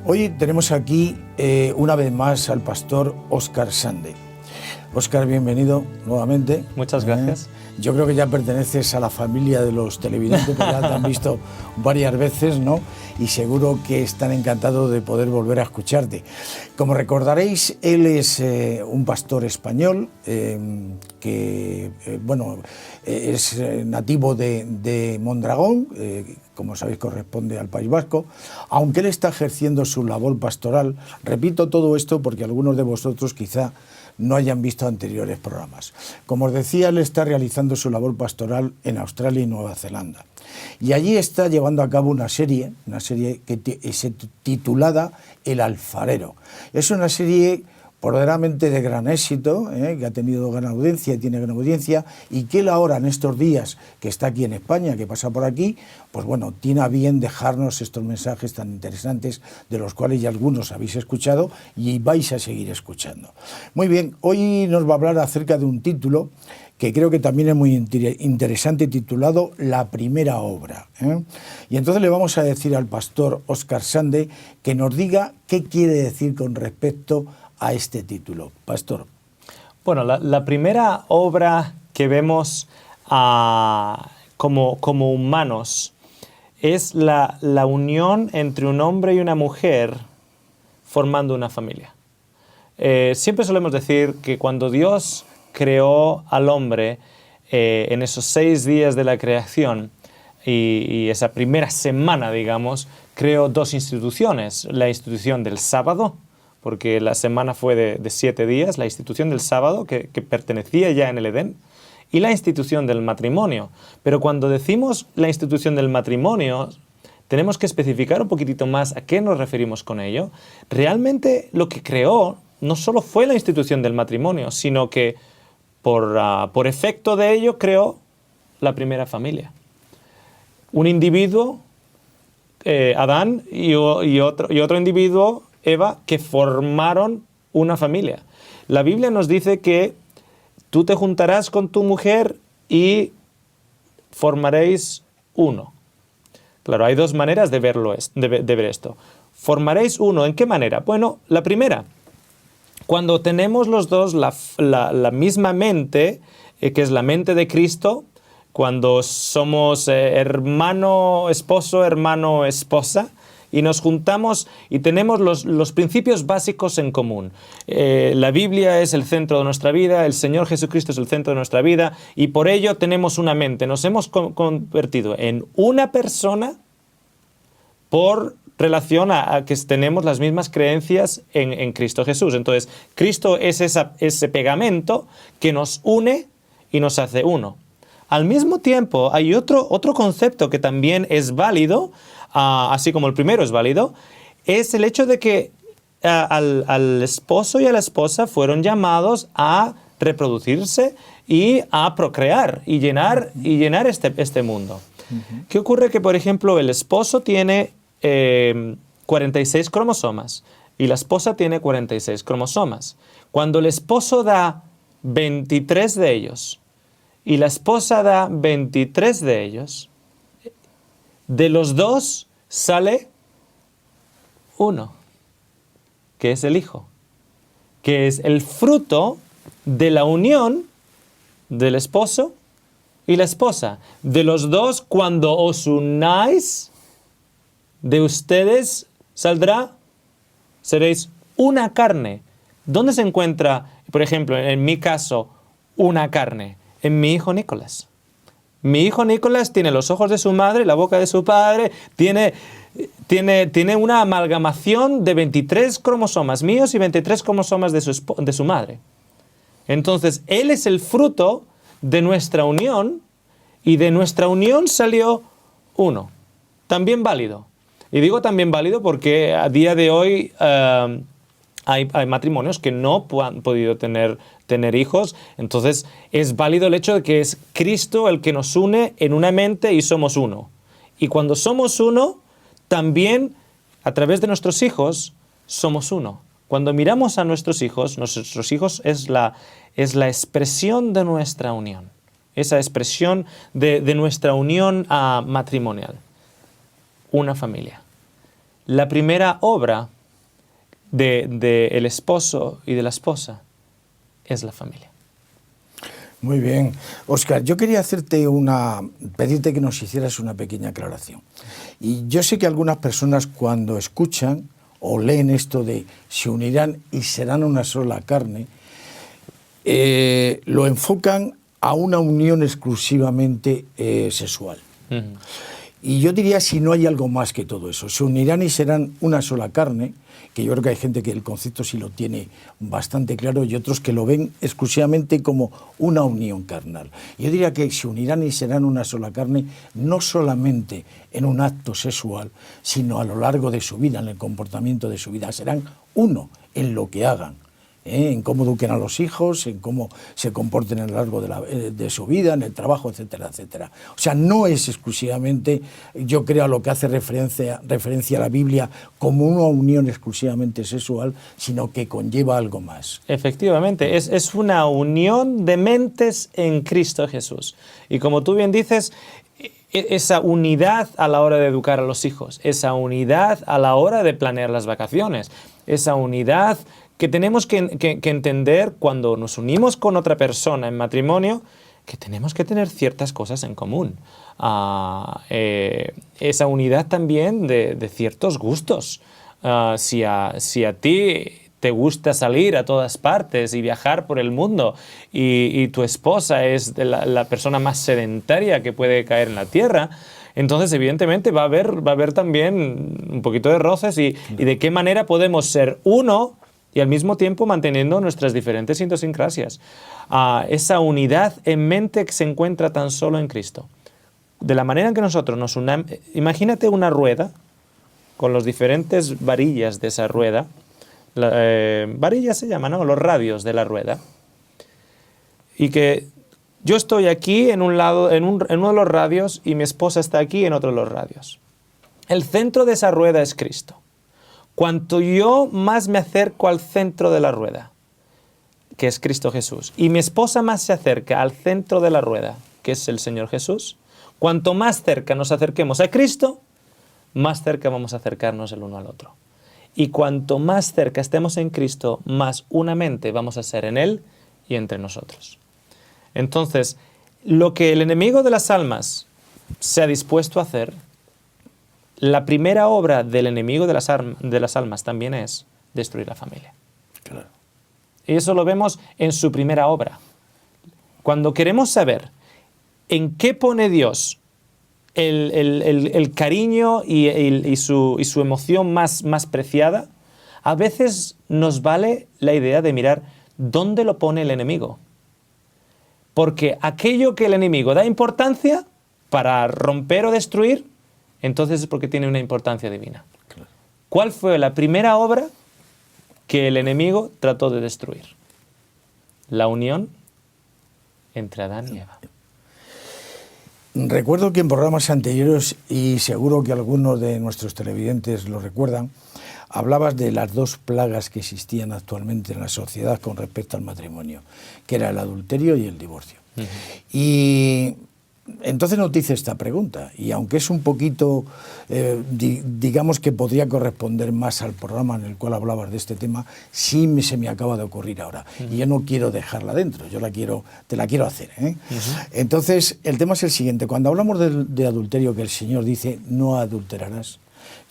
Hoy tenemos aquí una vez más al pastor Óscar Sande. Óscar, bienvenido nuevamente. Muchas gracias. Yo creo que ya perteneces a la familia de los televidentes, porque ya te han visto varias veces, ¿no? Y seguro que están encantados de poder volver a escucharte. Como recordaréis, él es un pastor español que, es nativo de Mondragón, como sabéis corresponde al País Vasco, aunque él está ejerciendo su labor pastoral. Repito todo esto porque algunos de vosotros quizá no hayan visto anteriores programas. Como os decía, él está realizando su labor pastoral en Australia y Nueva Zelanda. Y allí está llevando a cabo una serie que es titulada El Alfarero. Es una serie verdaderamente de gran éxito, que ha tenido gran audiencia y tiene gran audiencia, y que él ahora, en estos días que está aquí en España, que pasa por aquí, pues bueno, tiene a bien dejarnos estos mensajes tan interesantes, de los cuales ya algunos habéis escuchado y vais a seguir escuchando. Muy bien, hoy nos va a hablar acerca de un título que creo que también es muy interesante, titulado La Primera Obra. Y entonces le vamos a decir al pastor Óscar Sande que nos diga qué quiere decir con respecto a este título. Pastor. Bueno, la primera obra que vemos como humanos es la unión entre un hombre y una mujer formando una familia. Siempre solemos decir que cuando Dios creó al hombre en esos 6 días de la creación y esa primera semana, digamos, creó 2 instituciones. La institución del sábado, porque la semana fue de 7 días, la institución del sábado, que pertenecía ya en el Edén, y la institución del matrimonio. Pero cuando decimos la institución del matrimonio, tenemos que especificar un poquitito más a qué nos referimos con ello. Realmente lo que creó no solo fue la institución del matrimonio, sino que por efecto de ello creó la primera familia. Un individuo, Adán, y otro individuo, Eva, que formaron una familia. La Biblia nos dice que tú te juntarás con tu mujer y formaréis uno. Claro, hay 2 maneras de ver esto. Formaréis uno, ¿en qué manera? Bueno, la primera, cuando tenemos los dos la misma mente, que es la mente de Cristo, cuando somos hermano esposo, hermano esposa, y nos juntamos y tenemos los principios básicos en común. La Biblia es el centro de nuestra vida, el Señor Jesucristo es el centro de nuestra vida, y por ello tenemos una mente. Nos hemos convertido en una persona por relación a que tenemos las mismas creencias en Cristo Jesús. Entonces, Cristo es ese pegamento que nos une y nos hace uno. Al mismo tiempo, hay otro concepto que también es válido, así como el primero es válido, es el hecho de que al esposo y a la esposa fueron llamados a reproducirse y a procrear y llenar este mundo. ¿Qué ocurre? Que, por ejemplo, el esposo tiene 46 cromosomas y la esposa tiene 46 cromosomas. Cuando el esposo da 23 de ellos y la esposa da 23 de ellos, de los 2 sale uno, que es el hijo, que es el fruto de la unión del esposo y la esposa. De los 2, cuando os unáis, de ustedes seréis una carne. ¿Dónde se encuentra, por ejemplo, en mi caso, una carne? En mi hijo Nicolás. Mi hijo Nicolás tiene los ojos de su madre, la boca de su padre, tiene una amalgamación de 23 cromosomas míos y 23 cromosomas de su madre. Entonces, él es el fruto de nuestra unión, y de nuestra unión salió uno. También válido. Y digo también válido porque a día de hoy hay matrimonios que no han podido tener hijos. Entonces es válido el hecho de que es Cristo el que nos une en una mente y somos uno. Y cuando somos uno, también a través de nuestros hijos somos uno. Cuando miramos a nuestros hijos es la expresión de nuestra unión. Esa expresión de nuestra unión matrimonial. Una familia. la primera obra del esposo y de la esposa es la familia. Muy bien. Óscar, yo quería pedirte que nos hicieras una pequeña aclaración. Y yo sé que algunas personas cuando escuchan o leen esto de se unirán y serán una sola carne, lo enfocan a una unión exclusivamente sexual. Uh-huh. Y yo diría si no hay algo más que todo eso. Se unirán y serán una sola carne, que yo creo que hay gente que el concepto sí lo tiene bastante claro y otros que lo ven exclusivamente como una unión carnal. Yo diría que se unirán y serán una sola carne no solamente en un acto sexual, sino a lo largo de su vida, en el comportamiento de su vida. Serán uno en lo que hagan. En cómo eduquen a los hijos, en cómo se comporten a lo largo de su vida, en el trabajo, etcétera, etcétera. O sea, no es exclusivamente, yo creo, a lo que hace referencia a la Biblia como una unión exclusivamente sexual, sino que conlleva algo más. Efectivamente, es una unión de mentes en Cristo Jesús. Y como tú bien dices, esa unidad a la hora de educar a los hijos, esa unidad a la hora de planear las vacaciones, esa unidad que tenemos que entender cuando nos unimos con otra persona en matrimonio, que tenemos que tener ciertas cosas en común. Esa unidad también de ciertos gustos. Si a ti te gusta salir a todas partes y viajar por el mundo y tu esposa es la persona más sedentaria que puede caer en la tierra, entonces evidentemente va a haber también un poquito de roces y de qué manera podemos ser uno y al mismo tiempo manteniendo nuestras diferentes idiosincrasias. Esa unidad en mente que se encuentra tan solo en Cristo. De la manera en que nosotros nos unamos, imagínate una rueda con las diferentes varillas de esa rueda. Varillas se llaman, ¿no? Los radios de la rueda. Y que yo estoy aquí en un lado, en uno de los radios y mi esposa está aquí en otro de los radios. El centro de esa rueda es Cristo. Cuanto yo más me acerco al centro de la rueda, que es Cristo Jesús, y mi esposa más se acerca al centro de la rueda, que es el Señor Jesús, cuanto más cerca nos acerquemos a Cristo, más cerca vamos a acercarnos el uno al otro. Y cuanto más cerca estemos en Cristo, más una mente vamos a ser en Él y entre nosotros. Entonces, lo que el enemigo de las almas se ha dispuesto a hacer, la primera obra del enemigo de las almas también es destruir la familia. Claro. Y eso lo vemos en su primera obra. Cuando queremos saber en qué pone Dios el cariño y su emoción más preciada, a veces nos vale la idea de mirar dónde lo pone el enemigo. Porque aquello que el enemigo da importancia para romper o destruir, entonces es porque tiene una importancia divina. Claro. ¿Cuál fue la primera obra que el enemigo trató de destruir? La unión entre Adán y Eva. Recuerdo que en programas anteriores, y seguro que algunos de nuestros televidentes lo recuerdan, hablabas de las dos plagas que existían actualmente en la sociedad con respecto al matrimonio, que era el adulterio y el divorcio. Uh-huh. Y entonces nos dice esta pregunta, y aunque es un poquito, digamos que podría corresponder más al programa en el cual hablabas de este tema, sí se me acaba de ocurrir ahora. Uh-huh. Y yo no quiero dejarla dentro, te la quiero hacer. Uh-huh. Entonces, el tema es el siguiente. Cuando hablamos de adulterio, que el Señor dice, no adulterarás,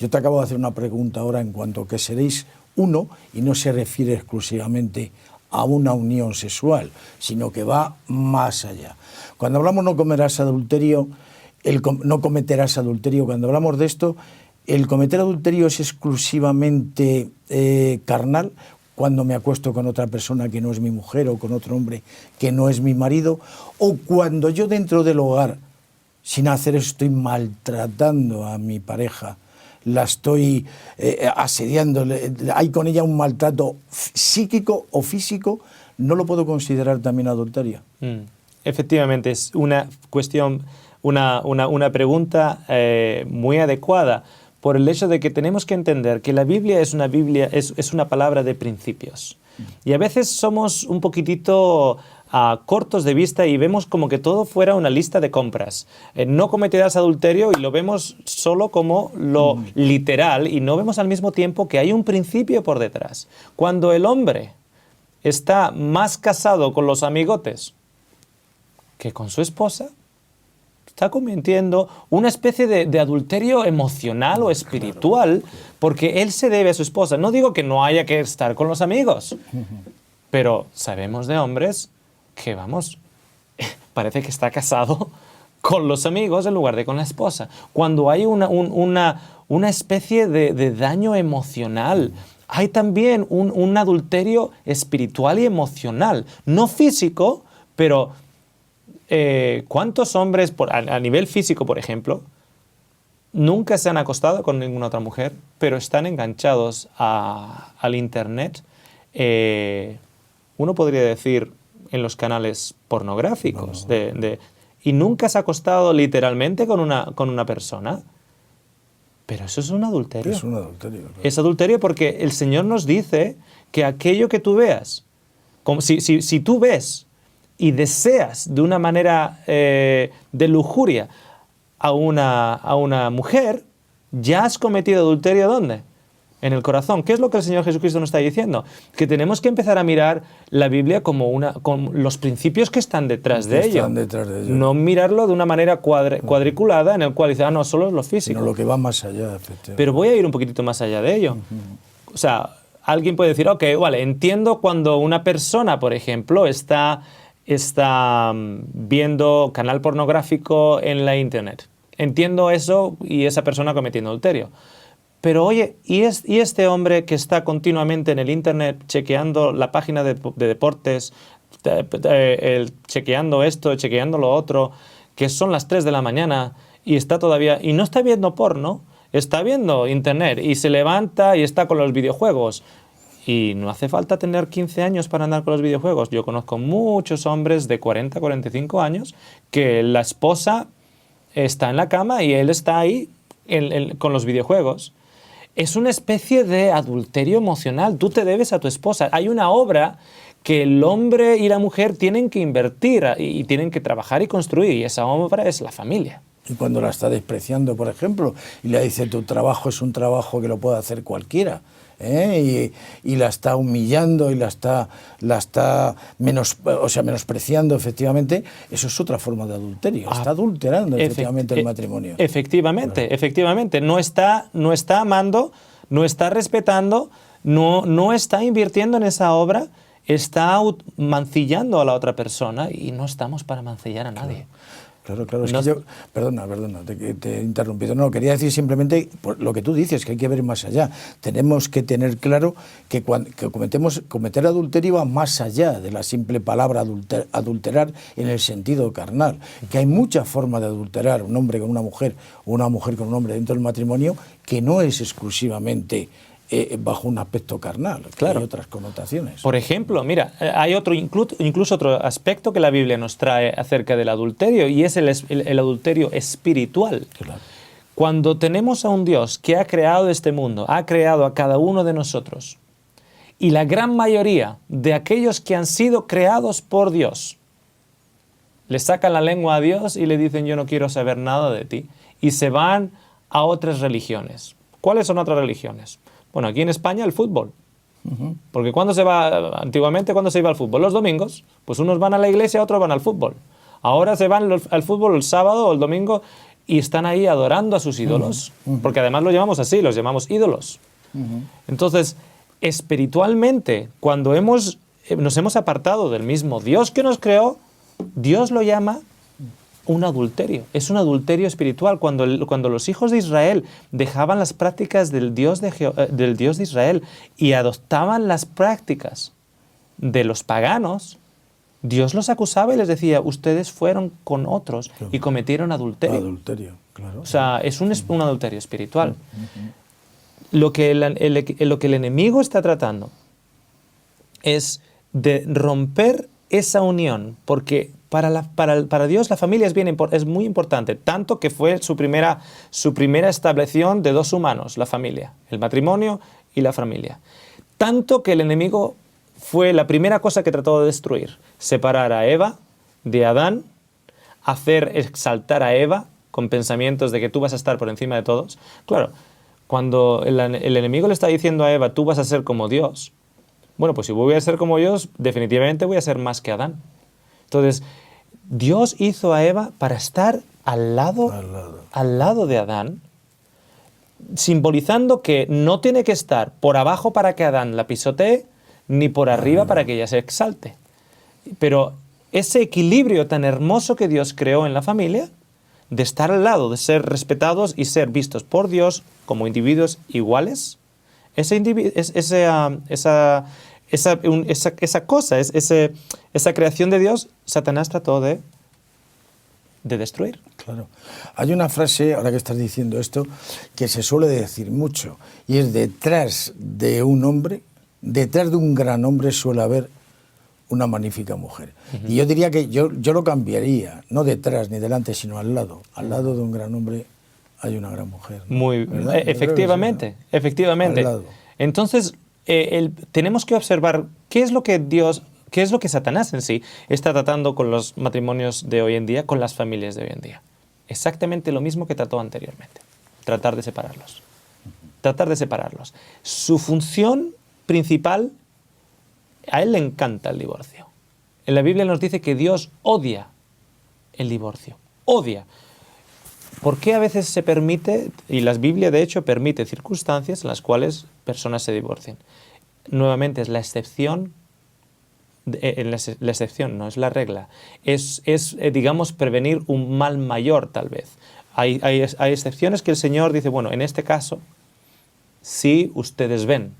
yo te acabo de hacer una pregunta ahora en cuanto a que seréis uno, y no se refiere exclusivamente a una unión sexual, sino que va más allá. Cuando hablamos no cometerás adulterio, cuando hablamos de esto, el cometer adulterio es exclusivamente carnal, cuando me acuesto con otra persona que no es mi mujer o con otro hombre que no es mi marido, o cuando yo dentro del hogar, sin hacer eso, estoy maltratando a mi pareja, la estoy asediando, hay con ella un maltrato psíquico o físico, ¿no lo puedo considerar también adulterio? Efectivamente, es una cuestión, una pregunta muy adecuada por el hecho de que tenemos que entender que la Biblia es una palabra de principios. Y a veces somos un poquitito cortos de vista y vemos como que todo fuera una lista de compras. No cometerás adulterio y lo vemos solo como lo literal y no vemos al mismo tiempo que hay un principio por detrás. Cuando el hombre está más casado con los amigotes que con su esposa, está cometiendo una especie de adulterio emocional o espiritual porque él se debe a su esposa. No digo que no haya que estar con los amigos, pero sabemos de hombres que, vamos, parece que está casado con los amigos en lugar de con la esposa. Cuando hay una especie de daño emocional, hay también un adulterio espiritual y emocional. No físico, pero ¿cuántos hombres a nivel físico, por ejemplo, nunca se han acostado con ninguna otra mujer, pero están enganchados al Internet? Uno podría decir en los canales pornográficos. Y nunca se ha acostado literalmente con una persona. Pero eso es un adulterio. Es un adulterio. Claro. Es adulterio porque el Señor nos dice que aquello que tú veas, como si tú ves y deseas de una manera de lujuria a una mujer, ya has cometido adulterio ¿dónde? En el corazón. ¿Qué es lo que el Señor Jesucristo nos está diciendo? Que tenemos que empezar a mirar la Biblia con los principios que están detrás de ello. No mirarlo de una manera cuadriculada en el cual dice, no, solo es lo físico. Sino lo que va más allá, efectivamente. Pero voy a ir un poquitito más allá de ello. O sea, alguien puede decir, ok, vale, entiendo cuando una persona, por ejemplo, está viendo canal pornográfico en la Internet. Entiendo eso y esa persona cometiendo adulterio. Pero oye, ¿y este hombre que está continuamente en el Internet chequeando la página de deportes, chequeando esto, chequeando lo otro, que son las 3 de la mañana y está todavía, y no está viendo porno, está viendo Internet y se levanta y está con los videojuegos? Y no hace falta tener 15 años para andar con los videojuegos. Yo conozco muchos hombres de 40, 45 años que la esposa está en la cama y él está ahí con los videojuegos. Es una especie de adulterio emocional. Tú te debes a tu esposa. Hay una obra que el hombre y la mujer tienen que invertir y tienen que trabajar y construir, y esa obra es la familia. Y cuando la está despreciando, por ejemplo, y le dice, tu trabajo es un trabajo que lo puede hacer cualquiera, y la está humillando y la está menospreciando, efectivamente, eso es otra forma de adulterio. Está adulterando efectivamente el matrimonio. Efectivamente, efectivamente. No está amando, no está respetando, no está invirtiendo en esa obra, está mancillando a la otra persona, y no estamos para mancillar a nadie. Claro, es que yo... Perdona, te he interrumpido. No, quería decir simplemente lo que tú dices, que hay que ver más allá. Tenemos que tener claro que cometer adulterio va más allá de la simple palabra adulterar en el sentido carnal. Que hay muchas formas de adulterar, un hombre con una mujer o una mujer con un hombre dentro del matrimonio, que no es exclusivamente bajo un aspecto carnal, claro. Hay otras connotaciones. Por ejemplo, mira, hay incluso otro aspecto que la Biblia nos trae acerca del adulterio, y es el adulterio espiritual. Claro. Cuando tenemos a un Dios que ha creado este mundo, ha creado a cada uno de nosotros, y la gran mayoría de aquellos que han sido creados por Dios le sacan la lengua a Dios y le dicen, yo no quiero saber nada de ti, y se van a otras religiones. ¿Cuáles son otras religiones? Bueno, aquí en España el fútbol. Porque antiguamente, ¿cuándo se iba al fútbol? Los domingos. Pues unos van a la iglesia, otros van al fútbol. Ahora se van al fútbol el sábado o el domingo y están ahí adorando a sus ídolos. Porque además los llamamos así, los llamamos ídolos. Entonces, espiritualmente, cuando nos hemos apartado del mismo Dios que nos creó, Dios lo llama un adulterio. Es un adulterio espiritual. Cuando los hijos de Israel dejaban las prácticas del Dios de Israel y adoptaban las prácticas de los paganos, Dios los acusaba y les decía, ustedes fueron con otros y cometieron adulterio. Adulterio, claro. O sea, es un adulterio espiritual. Lo que el enemigo está tratando es de romper esa unión, porque para Dios la familia es muy importante, tanto que fue su primera establección de dos humanos, la familia, el matrimonio y la familia. Tanto que el enemigo fue la primera cosa que trató de destruir. Separar a Eva de Adán, hacer exaltar a Eva con pensamientos de que tú vas a estar por encima de todos. Claro, cuando el enemigo le está diciendo a Eva, tú vas a ser como Dios, bueno, pues si voy a ser como Dios, definitivamente voy a ser más que Adán. Entonces, Dios hizo a Eva para estar al lado de Adán, simbolizando que no tiene que estar por abajo para que Adán la pisotee, ni por arriba para que ella se exalte. Pero ese equilibrio tan hermoso que Dios creó en la familia, de estar al lado, de ser respetados y ser vistos por Dios como individuos iguales, esa creación de Dios, Satanás trató de destruir. Claro. Hay una frase, ahora que estás diciendo esto, que se suele decir mucho, y es: detrás de un hombre, detrás de un gran hombre suele haber una magnífica mujer. Y yo diría que yo lo cambiaría, no detrás ni delante, sino al lado. Al lado de un gran hombre hay una gran mujer, ¿no? Muy, efectivamente, sí, ¿no? Efectivamente. Entonces, tenemos que observar qué es lo que Satanás en sí está tratando con los matrimonios de hoy en día, con las familias de hoy en día. Exactamente lo mismo que trató anteriormente. Tratar de separarlos. Tratar de separarlos. Su función principal, a él le encanta el divorcio. En la Biblia nos dice que Dios odia el divorcio. Odia. ¿Por qué a veces se permite, y la Biblia de hecho permite circunstancias en las cuales personas se divorcian? Nuevamente es la excepción, la excepción no es la regla. Es digamos, prevenir un mal mayor tal vez. Hay excepciones que el Señor dice, bueno, en este caso, si ustedes ven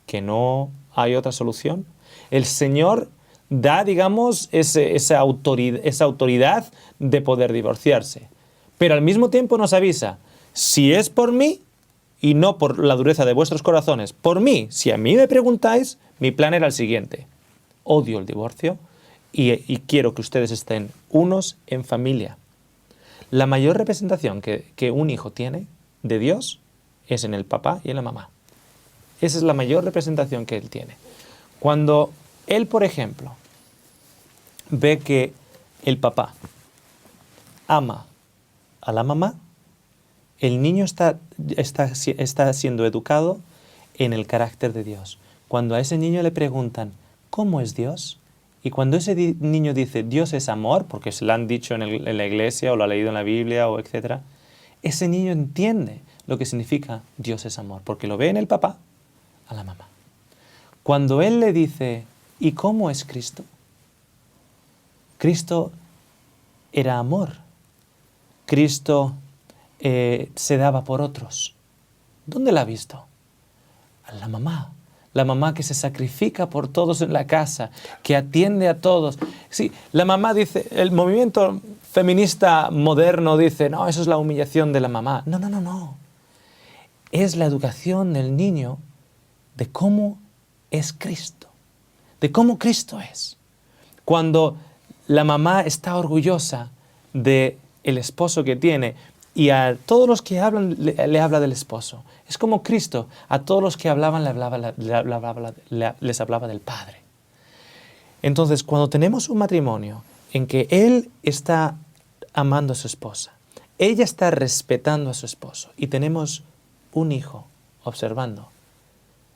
que no hay otra solución, el Señor da, digamos, esa autoridad de poder divorciarse. Pero al mismo tiempo nos avisa, si es por mí y no por la dureza de vuestros corazones, por mí, si a mí me preguntáis, mi plan era el siguiente: odio el divorcio y quiero que ustedes estén unos en familia. La mayor representación que un hijo tiene de Dios es en el papá y en la mamá. Esa es la mayor representación que él tiene. Cuando él, por ejemplo, ve que el papá ama a la mamá, el niño está siendo educado en el carácter de Dios. Cuando a ese niño le preguntan, ¿cómo es Dios? Y cuando ese niño dice, Dios es amor, porque se lo han dicho en la iglesia o lo ha leído en la Biblia, o etc., ese niño entiende lo que significa Dios es amor, porque lo ve en el papá, a la mamá. Cuando él le dice, ¿y cómo es Cristo? Cristo era amor. Cristo se daba por otros. ¿Dónde la ha visto? A la mamá que se sacrifica por todos en la casa, que atiende a todos. Sí, la mamá dice, el movimiento feminista moderno dice, no, eso es la humillación de la mamá. No. Es la educación del niño de cómo es Cristo, de cómo Cristo es. Cuando la mamá está orgullosa del esposo que tiene y a todos los que hablan le habla del esposo. Es como Cristo, a todos los que hablaban les hablaba del Padre. Entonces, cuando tenemos un matrimonio en que él está amando a su esposa, ella está respetando a su esposo y tenemos un hijo observando,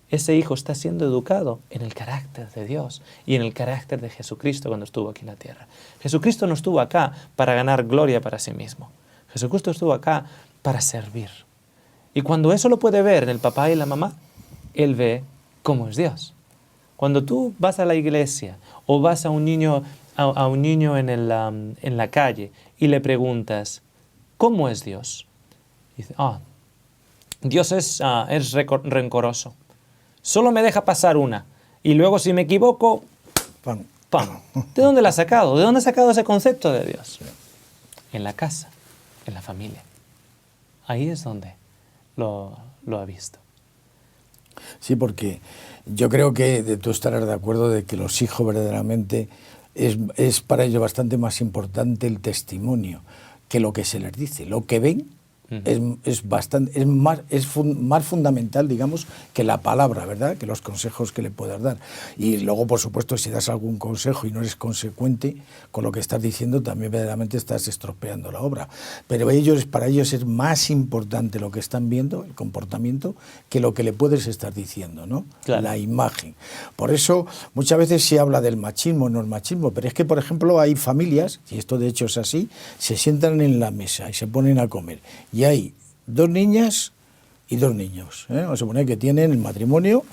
ese hijo está siendo educado en el carácter de Dios y en el carácter de Jesucristo cuando estuvo aquí en la tierra. Jesucristo no estuvo acá para ganar gloria para sí mismo. Jesucristo estuvo acá para servir. Y cuando eso lo puede ver en el papá y la mamá, él ve cómo es Dios. Cuando tú vas a la iglesia o vas a un niño en la calle y le preguntas, ¿cómo es Dios? Dice, Dios es rencoroso. Solo me deja pasar una. Y luego si me equivoco, ¡pam! ¿De dónde la ha sacado? ¿De dónde ha sacado ese concepto de Dios? En la casa, en la familia. Ahí es donde lo ha visto. Sí, porque yo creo que tú estarás de acuerdo de que los hijos verdaderamente es para ellos bastante más importante el testimonio que lo que se les dice. Lo que ven más fundamental, digamos, que la palabra, ¿verdad? Que los consejos que le puedas dar. Y luego, por supuesto, si das algún consejo y no eres consecuente con lo que estás diciendo, también verdaderamente estás estropeando la obra. Pero para ellos es más importante lo que están viendo, el comportamiento, que lo que le puedes estar diciendo, ¿no? Claro. La imagen. Por eso, muchas veces se habla del machismo, no el machismo, pero es que, por ejemplo, hay familias, y esto de hecho es así, se sientan en la mesa y se ponen a comer. Y hay 2 niñas y 2 niños. Vamos a suponer que tienen el matrimonio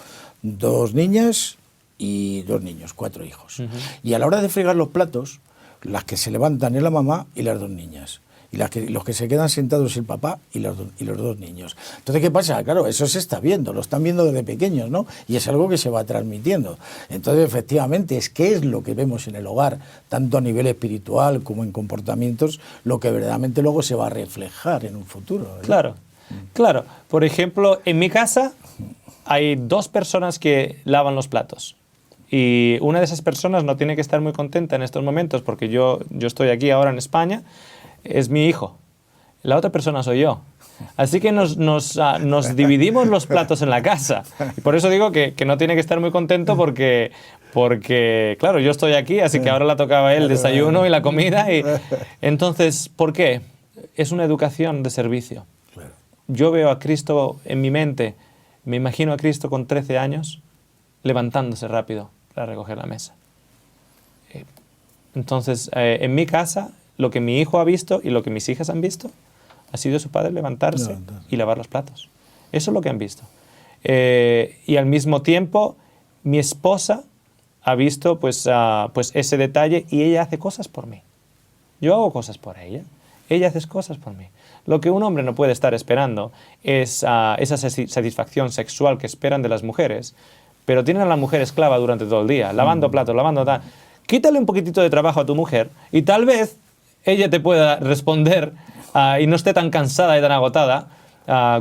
2 niñas y 2 niños, 4 hijos. Y a la hora de fregar los platos, las que se levantan es la mamá y las 2 niñas. Y los que se quedan sentados es el papá y los 2 niños. Entonces, ¿qué pasa? Claro, eso se está viendo, lo están viendo desde pequeños, ¿no? Y es algo que se va transmitiendo. Entonces, efectivamente, ¿qué es lo que vemos en el hogar, tanto a nivel espiritual como en comportamientos, lo que verdaderamente luego se va a reflejar en un futuro, ¿verdad? Claro, claro. Por ejemplo, en mi casa hay 2 personas que lavan los platos. Y una de esas personas no tiene que estar muy contenta en estos momentos porque yo estoy aquí ahora en España. Es mi hijo. La otra persona soy yo. Así que nos dividimos los platos en la casa. Y por eso digo que no tiene que estar muy contento porque, claro, yo estoy aquí, así que ahora le tocaba a él el desayuno y la comida. Y entonces, ¿por qué? Es una educación de servicio. Yo veo a Cristo en mi mente, me imagino a Cristo con 13 años levantándose rápido para recoger la mesa. Entonces, en mi casa, lo que mi hijo ha visto y lo que mis hijas han visto ha sido su padre levantarse y lavar los platos. Eso es lo que han visto. Y al mismo tiempo, mi esposa ha visto pues ese detalle y ella hace cosas por mí. Yo hago cosas por ella. Ella hace cosas por mí. Lo que un hombre no puede estar esperando es esa satisfacción sexual que esperan de las mujeres, pero tienen a la mujer esclava durante todo el día, lavando platos, lavando tal. Quítale un poquitito de trabajo a tu mujer y tal vez ella te pueda responder y no esté tan cansada y tan agotada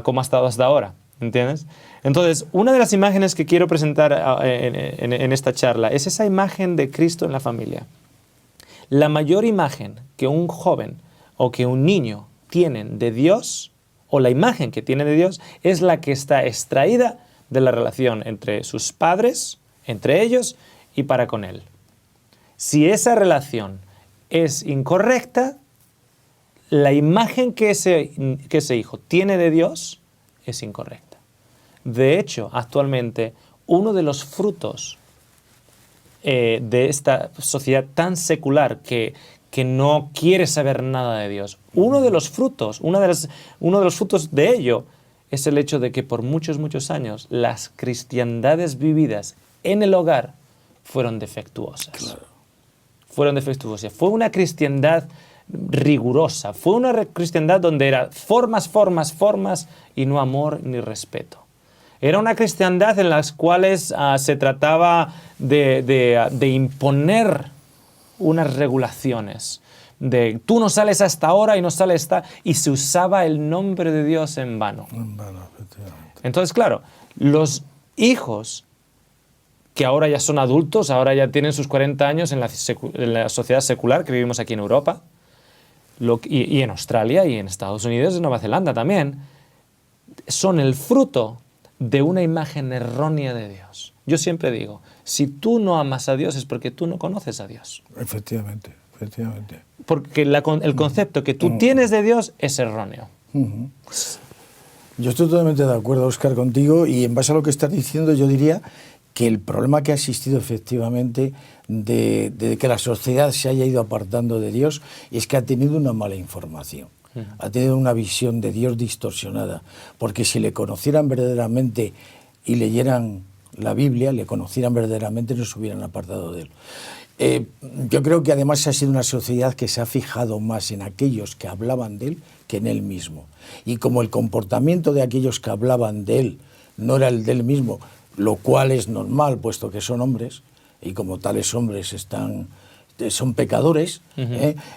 como ha estado hasta ahora, ¿entiendes? Entonces, una de las imágenes que quiero presentar en esta charla es esa imagen de Cristo en la familia. La mayor imagen que un joven o que un niño tienen de Dios, o la imagen que tiene de Dios, es la que está extraída de la relación entre sus padres, entre ellos y para con Él. Si esa relación es incorrecta, la imagen que ese hijo tiene de Dios es incorrecta. De hecho, actualmente, uno de los frutos de esta sociedad tan secular que no quiere saber nada de Dios, uno de los frutos de ello es el hecho de que por muchos, muchos años las cristiandades vividas en el hogar fueron defectuosas. Claro. Fueron defectuosas. Fue una cristiandad rigurosa. Fue una cristiandad donde era formas, formas, formas y no amor ni respeto. Era una cristiandad en las cuales se trataba de imponer unas regulaciones. De tú no sales a esta hora y no sales esta... Y se usaba el nombre de Dios en vano. En vano, efectivamente. Entonces, claro, los hijos que ahora ya son adultos, ahora ya tienen sus 40 años en la sociedad secular que vivimos aquí en Europa, y en Australia y en Estados Unidos y Nueva Zelanda también, son el fruto de una imagen errónea de Dios. Yo siempre digo, si tú no amas a Dios es porque tú no conoces a Dios. Efectivamente, efectivamente. Porque el concepto que tú tienes de Dios es erróneo. Yo estoy totalmente de acuerdo, Óscar, contigo, y en base a lo que estás diciendo yo diría que el problema que ha existido efectivamente de que la sociedad se haya ido apartando de Dios es que ha tenido una mala información, ha tenido una visión de Dios distorsionada, porque si le conocieran verdaderamente y leyeran la Biblia, le conocieran verdaderamente, no se hubieran apartado de Él. Yo creo que además ha sido una sociedad que se ha fijado más en aquellos que hablaban de Él que en Él mismo. Y como el comportamiento de aquellos que hablaban de Él no era el de Él mismo, lo cual es normal, puesto que son hombres, y como tales hombres son pecadores,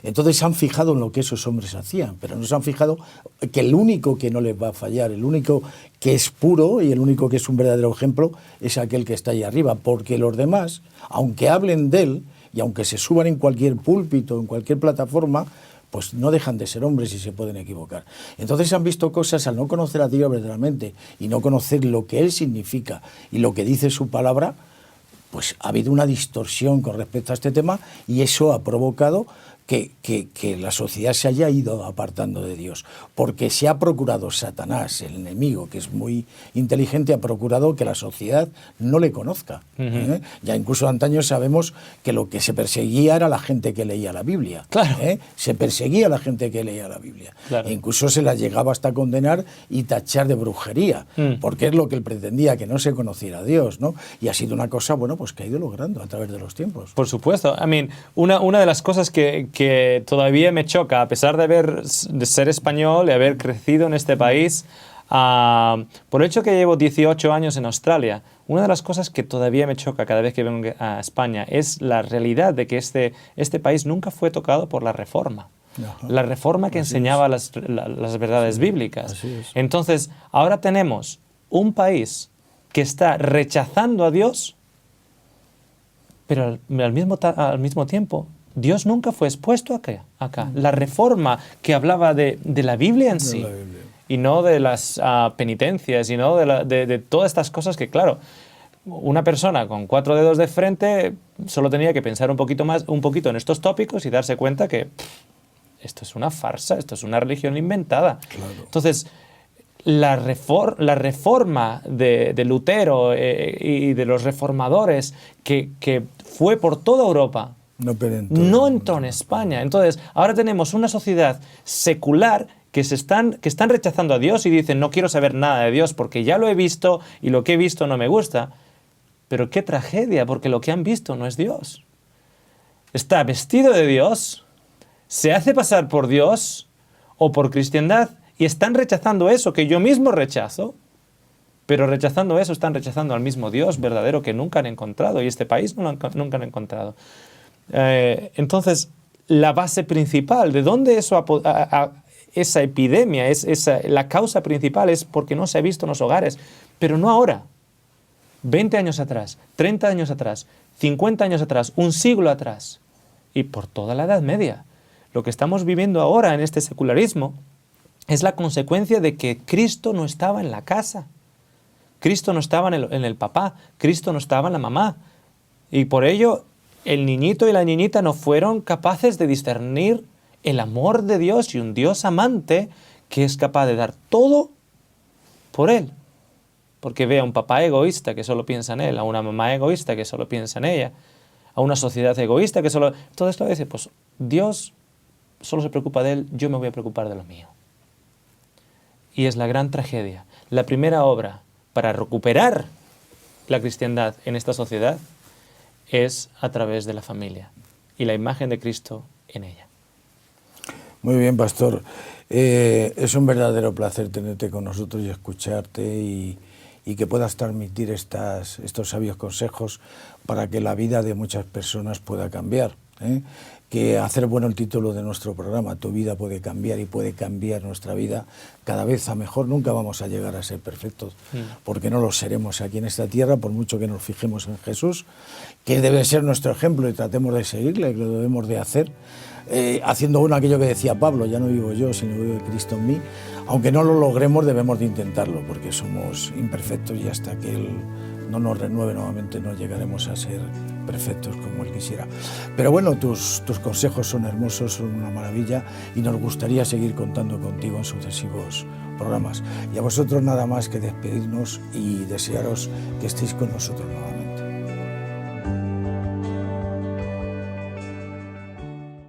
entonces se han fijado en lo que esos hombres hacían, pero no se han fijado que el único que no les va a fallar, el único que es puro y el único que es un verdadero ejemplo es aquel que está ahí arriba, porque los demás, aunque hablen de Él y aunque se suban en cualquier púlpito, en cualquier plataforma, pues no dejan de ser hombres y se pueden equivocar. Entonces han visto cosas al no conocer a Dios verdaderamente y no conocer lo que Él significa y lo que dice su palabra, pues ha habido una distorsión con respecto a este tema y eso ha provocado que la sociedad se haya ido apartando de Dios, porque se ha procurado Satanás, el enemigo, que es muy inteligente, ha procurado que la sociedad no le conozca. Ya incluso antaño sabemos que lo que se perseguía era la gente que leía la Biblia. Claro. Se perseguía a la gente que leía la Biblia. Claro. E incluso se la llegaba hasta condenar y tachar de brujería, porque es lo que él pretendía, que no se conociera a Dios, ¿no? Y ha sido una cosa, bueno, pues que ha ido logrando a través de los tiempos. Por supuesto. Una de las cosas que todavía me choca, a pesar de ser español y haber crecido en este país, por el hecho que llevo 18 años en Australia, una de las cosas que todavía me choca cada vez que vengo a España es la realidad de que este país nunca fue tocado por la Reforma. Ajá. La Reforma que enseñaba las verdades bíblicas. Así es. Entonces, ahora tenemos un país que está rechazando a Dios, pero al mismo tiempo Dios nunca fue expuesto acá. La Reforma que hablaba de la Biblia en sí, y no de las penitencias, y no de todas estas cosas que, claro, una persona con 4 dedos de frente solo tenía que pensar un poquito en estos tópicos y darse cuenta que esto es una farsa, esto es una religión inventada. Claro. Entonces, la reforma de Lutero y de los reformadores que fue por toda Europa, no entró en España. Entonces, ahora tenemos una sociedad secular que están rechazando a Dios y dicen, no quiero saber nada de Dios porque ya lo he visto y lo que he visto no me gusta. Pero qué tragedia, porque lo que han visto no es Dios. Está vestido de Dios, se hace pasar por Dios o por cristiandad y están rechazando eso que yo mismo rechazo. Pero rechazando eso están rechazando al mismo Dios verdadero que nunca han encontrado y este país nunca han encontrado. Entonces, la base principal, de dónde esa epidemia, la causa principal es porque no se ha visto en los hogares, pero no ahora. 20 años atrás, 30 años atrás, 50 años atrás, un siglo atrás y por toda la Edad Media. Lo que estamos viviendo ahora en este secularismo es la consecuencia de que Cristo no estaba en la casa. Cristo no estaba en el papá, Cristo no estaba en la mamá. Y por ello el niñito y la niñita no fueron capaces de discernir el amor de Dios y un Dios amante que es capaz de dar todo por él. Porque ve a un papá egoísta que solo piensa en él, a una mamá egoísta que solo piensa en ella, a una sociedad egoísta que solo... Todo esto dice, pues Dios solo se preocupa de él, yo me voy a preocupar de lo mío. Y es la gran tragedia. La primera obra para recuperar la cristiandad en esta sociedad es a través de la familia y la imagen de Cristo en ella. Muy bien, pastor. Es un verdadero placer tenerte con nosotros y escucharte y que puedas transmitir estos sabios consejos para que la vida de muchas personas pueda cambiar. Que hacer bueno el título de nuestro programa, tu vida puede cambiar y puede cambiar nuestra vida cada vez a mejor. Nunca vamos a llegar a ser perfectos, porque no lo seremos aquí en esta tierra, por mucho que nos fijemos en Jesús, que debe ser nuestro ejemplo y tratemos de seguirle, que lo debemos de hacer, haciendo bueno aquello que decía Pablo, ya no vivo yo, sino vive Cristo en mí. Aunque no lo logremos, debemos de intentarlo, porque somos imperfectos y hasta que Él no nos renueve nuevamente no llegaremos a ser perfectos como Él quisiera. Pero bueno, tus consejos son hermosos, son una maravilla y nos gustaría seguir contando contigo en sucesivos programas. Y a vosotros nada más que despedirnos y desearos que estéis con nosotros nuevamente.